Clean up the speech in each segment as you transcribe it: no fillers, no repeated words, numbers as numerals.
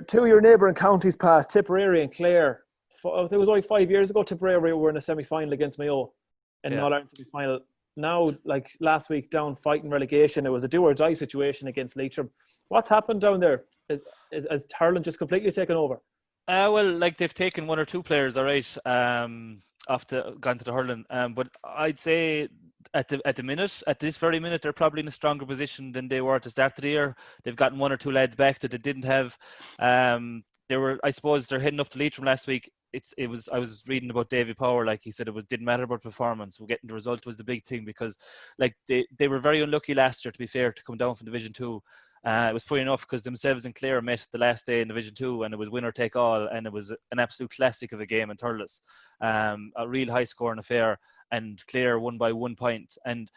Two of your neighbouring counties, Pat, Tipperary and Clare. I think it was only 5 years ago, Tipperary were in a semi-final against Mayo in an All-Ireland semi-final. Now, like last week, down fighting relegation, it was a do-or-die situation against Leitrim. What's happened down there? Has Hurling just completely taken over? Well, like they've taken one or two players, all right, gone to the hurling. But I'd say at this very minute, they're probably in a stronger position than they were at the start of the year. They've gotten one or two lads back that they didn't have. I suppose they're heading up to Leitrim last week. I was reading about Davy Power, like he said, didn't matter about performance. Getting the result was the big thing, because like they were very unlucky last year, to be fair, to come down from Division 2. It was funny enough because themselves and Clare met the last day in Division 2, and it was winner take all, and it was an absolute classic of a game in Thurles. A real high scoring affair, and Clare won by 1 point. And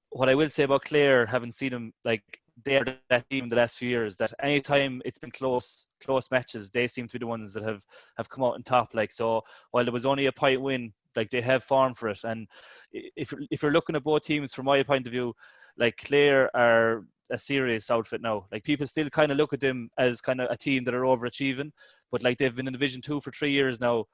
what I will say about Clare, having seen them, like they're that team the last few years, that anytime it's been close matches, they seem to be the ones that have come out on top. Like, so while there was only a point win, like they have form for it. And if you're looking at both teams from my point of view, like Clare are a serious outfit now. Like people still kind of look at them as kind of a team that are overachieving, but like they've been in Division 2 for 3 years now.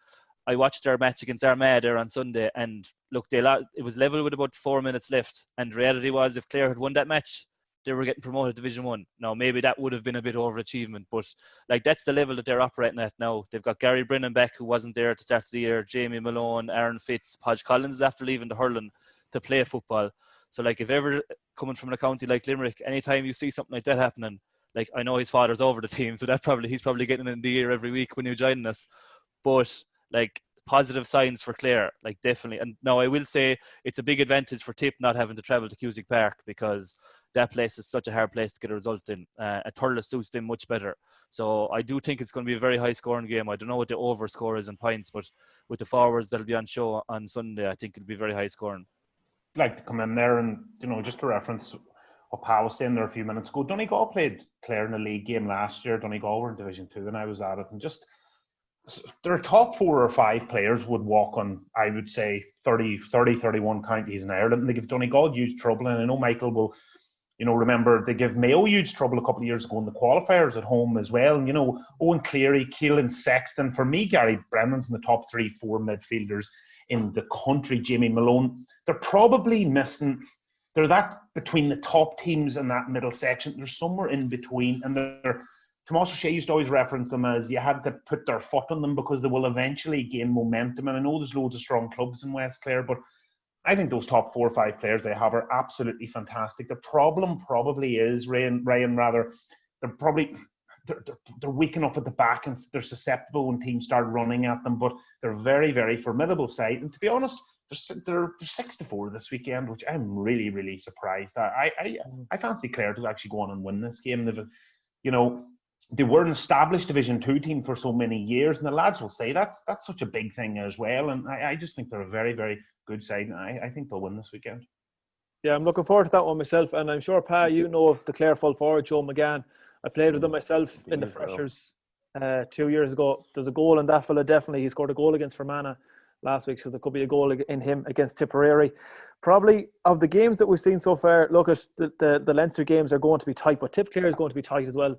I watched their match against Armagh there on Sunday, and look, it was level with about 4 minutes left. And the reality was, if Clare had won that match, they were getting promoted to Division 1. Now, maybe that would have been a bit overachievement, but like that's the level that they're operating at now. They've got Gary Brennan back, who wasn't there at the start of the year, Jamie Malone, Aaron Fitz, Podge Collins is after leaving the hurling to play football. So like if ever coming from a county like Limerick, anytime you see something like that happening, like I know his father's over the team, so he's probably getting in the ear every week when you're joining us. But like positive signs for Clare, like definitely. And now I will say it's a big advantage for Tip not having to travel to Cusack Park, because that place is such a hard place to get a result in. Thurles suits them much better. So I do think it's going to be a very high scoring game. I don't know what the over score is in points, but with the forwards that'll be on show on Sunday, I think it'll be very high scoring. Like to come in there and, just to reference what Pat was saying there a few minutes ago, Donegal played Clare in a league game last year. Donegal were in Division 2 and I was at it, and just their top 4 or 5 players would walk on, I would say, 31 counties in Ireland, and they give Donegal huge trouble. And I know Michael will, remember they give Mayo huge trouble a couple of years ago in the qualifiers at home as well. And, Owen Cleary, Keelan Sexton, for me, Gary Brennan's in the top 3-4 midfielders in the country. Jamie Malone, they're probably missing. They're that between the top teams in that middle section. They're somewhere in between, and Tomas O'Shea used to always reference them as you had to put their foot on them because they will eventually gain momentum. And I know there's loads of strong clubs in West Clare, but I think those top 4 or 5 players they have are absolutely fantastic. The problem probably is, Ryan, they're weak enough at the back and they're susceptible when teams start running at them, but they're a very, very formidable side. And to be honest, they're 6-4 this weekend, which I'm really, really surprised at. I fancy Clare to actually go on and win this game. They were an established Division 2 team for so many years, and the lads will say that's such a big thing as well. And I just think they're a very, very good side, and I think they'll win this weekend. Yeah, I'm looking forward to that one myself, and I'm sure, Pa, you know of the Clare full forward, Joe McGann. I played with him myself in the freshers 2 years ago. There's a goal in that fella, definitely. He scored a goal against Fermanagh last week, so there could be a goal in him against Tipperary. Probably of the games that we've seen so far, look at the Leinster games are going to be tight, but Tip Clare is going to be tight as well.